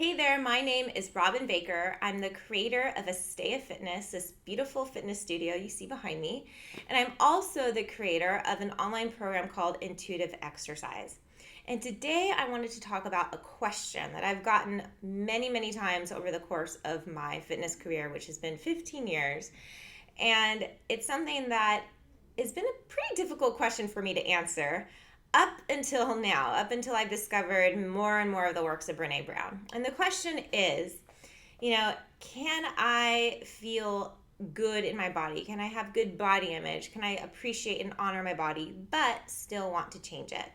Hey there, my name is Robin Baker. I'm the creator of Astea Fitness, this beautiful fitness studio you see behind me. And I'm also the creator of an online program called Intuitive Exercise. And today I wanted to talk about a question that I've gotten many, many times over the course of my fitness career, which has been 15 years. And it's something that has been a pretty difficult question for me to answer up until now, up until I've discovered more and more of the works of Brene Brown. And the question is, can I feel good in my body? Can I have good body image? Can I appreciate and honor my body, but still want to change it?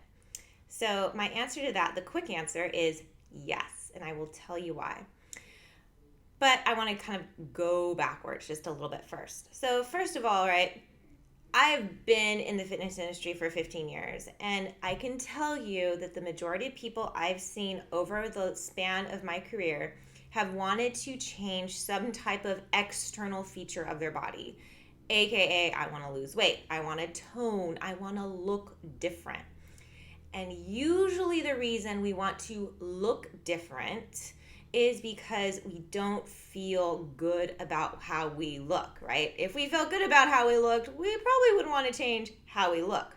So, my answer to that, the quick answer is yes. And I will tell you why. But I want to kind of go backwards just a little bit first. So, first of all, right, I've been in the fitness industry for 15 years, and I can tell you that the majority of people I've seen over the span of my career have wanted to change some type of external feature of their body. AKA, I want to lose weight, I want to tone, I want to look different. And usually the reason we want to look different is because we don't feel good about how we look, right? If we felt good about how we looked, we probably wouldn't want to change how we look.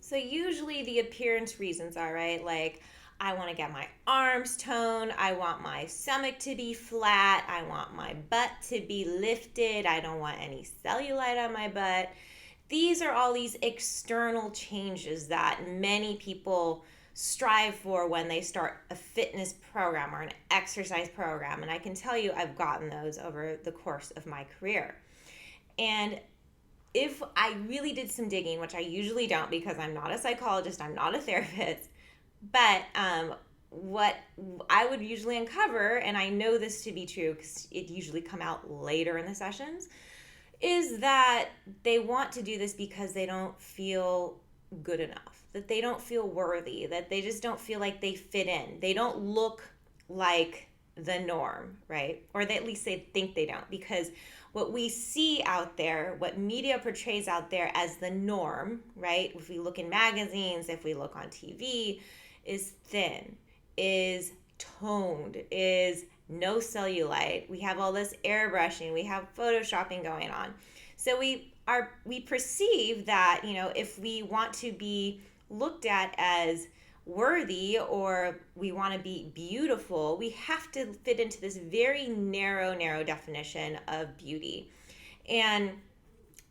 So usually the appearance reasons are, right? Like, I want to get my arms toned. I want my stomach to be flat. I want my butt to be lifted. I don't want any cellulite on my butt. These are all these external changes that many people strive for when they start a fitness program or an exercise program. And I can tell you I've gotten those over the course of my career. And if I really did some digging, which I usually don't because I'm not a psychologist, I'm not a therapist, but what I would usually uncover, and I know this to be true because it usually come out later in the sessions, is that they want to do this because they don't feel good enough, that they don't feel worthy, that they just don't feel like they fit in. They don't look like the norm, right? Or at least they think they don't, because what we see out there, what media portrays out there as the norm, right? If we look in magazines, if we look on TV, is thin, is toned, is no cellulite. We have all this airbrushing, we have photoshopping going on. So we perceive that, if we want to be looked at as worthy or we want to be beautiful, we have to fit into this very narrow definition of beauty. And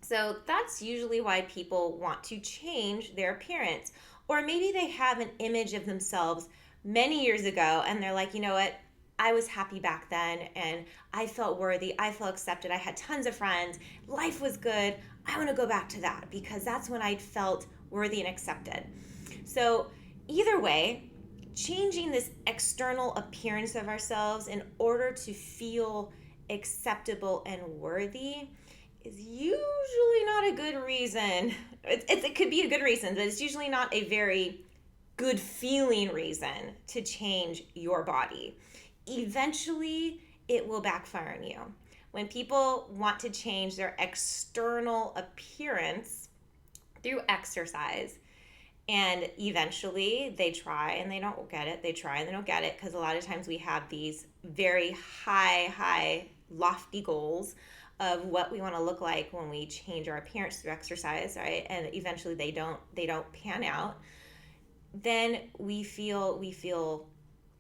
so that's usually why people want to change their appearance. Or maybe they have an image of themselves many years ago and they're like, you know what? I was happy back then and I felt worthy. I felt accepted. I had tons of friends. Life was good. I want to go back to that because that's when I felt worthy and accepted. So, either way, changing this external appearance of ourselves in order to feel acceptable and worthy is usually not a good reason. It could be a good reason, but it's usually not a very good feeling reason to change your body. Eventually, it will backfire on you. When people want to change their external appearance through exercise, and eventually they try and they don't get it, they try and they don't get it, because a lot of times we have these very high, lofty goals of what we want to look like when we change our appearance through exercise, right? And eventually they don't pan out. Then we feel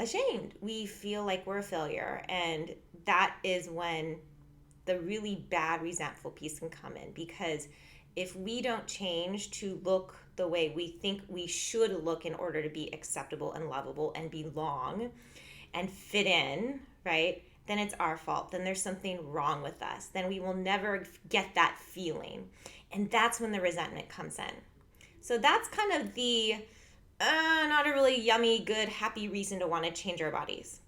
ashamed. We feel like we're a failure. And that is when the really bad resentful piece can come in, because if we don't change to look the way we think we should look in order to be acceptable and lovable and belong and fit in, right? Then it's our fault. Then there's something wrong with us. Then we will never get that feeling. And that's when the resentment comes in. So that's kind of the not a really yummy, good, happy reason to want to change our bodies.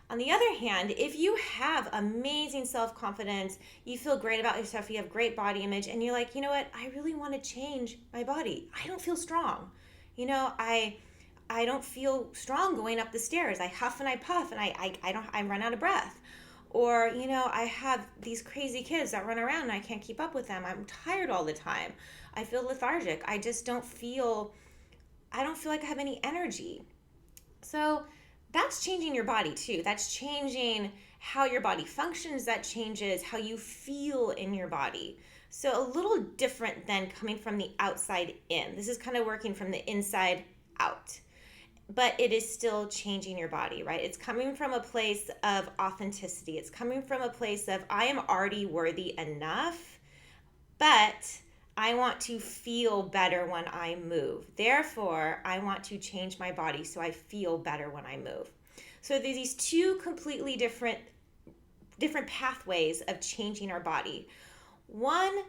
On the other hand, if you have amazing self-confidence, you feel great about yourself, you have great body image, and you're like, you know what, I really want to change my body. I don't feel strong. I don't feel strong going up the stairs. I huff and I puff and I run out of breath. Or, I have these crazy kids that run around and I can't keep up with them. I'm tired all the time. I feel lethargic. I don't feel like I have any energy. So that's changing your body too. That's changing how your body functions. That changes how you feel in your body. So, a little different than coming from the outside in. This is kind of working from the inside out, but it is still changing your body, right? It's coming from a place of authenticity. It's coming from a place of, I am already worthy enough, but I want to feel better when I move. Therefore, I want to change my body so I feel better when I move. So there's these two completely different pathways of changing our body. One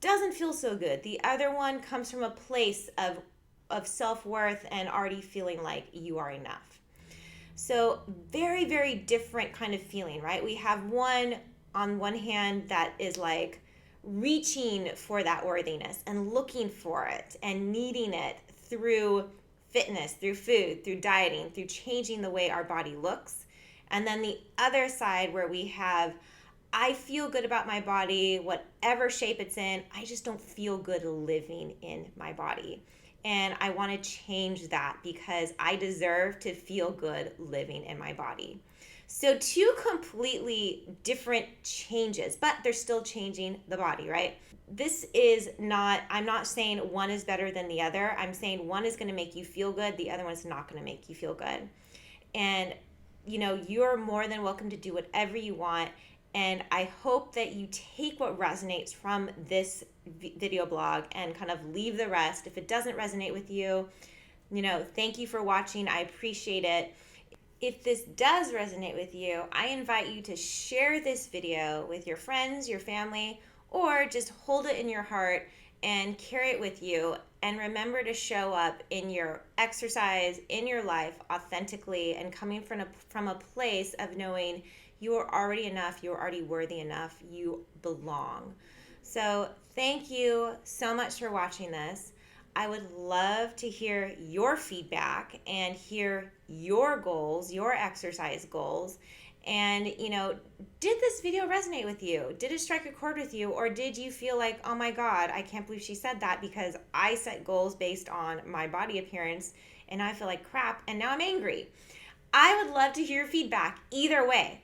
doesn't feel so good. The other one comes from a place of self-worth and already feeling like you are enough. So very, very different kind of feeling, right? We have one on one hand that is like reaching for that worthiness and looking for it and needing it through fitness, through food, through dieting, through changing the way our body looks. And then the other side where we have, I feel good about my body, whatever shape it's in. I just don't feel good living in my body. And I want to change that because I deserve to feel good living in my body. So, two completely different changes, but they're still changing the body, right? This is not, I'm not saying one is better than the other. I'm saying one is going to make you feel good, the other one's not going to make you feel good. And, you're more than welcome to do whatever you want. And I hope that you take what resonates from this video blog and kind of leave the rest. If it doesn't resonate with you, thank you for watching. I appreciate it. If this does resonate with you, I invite you to share this video with your friends, your family, or just hold it in your heart and carry it with you. And remember to show up in your exercise, in your life, authentically, and coming from a place of knowing you are already enough, you're already worthy enough, you belong. So thank you so much for watching this. I would love to hear your feedback and hear your goals, your exercise goals. And, did this video resonate with you? Did it strike a chord with you? Or did you feel like, oh my God, I can't believe she said that because I set goals based on my body appearance and I feel like crap and now I'm angry? I would love to hear feedback either way.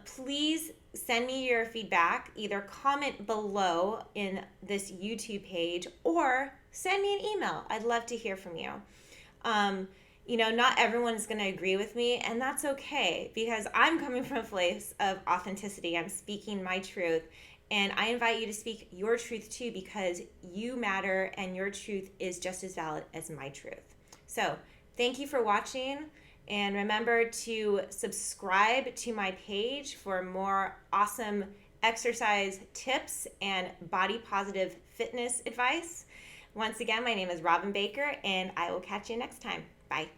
Please send me your feedback. Either comment below in this YouTube page or send me an email. I'd love to hear from you. Not everyone is going to agree with me, and that's okay because I'm coming from a place of authenticity. I'm speaking my truth, and I invite you to speak your truth too because you matter and your truth is just as valid as my truth. So, thank you for watching. And remember to subscribe to my page for more awesome exercise tips and body positive fitness advice. Once again, my name is Robin Baker, and I will catch you next time. Bye.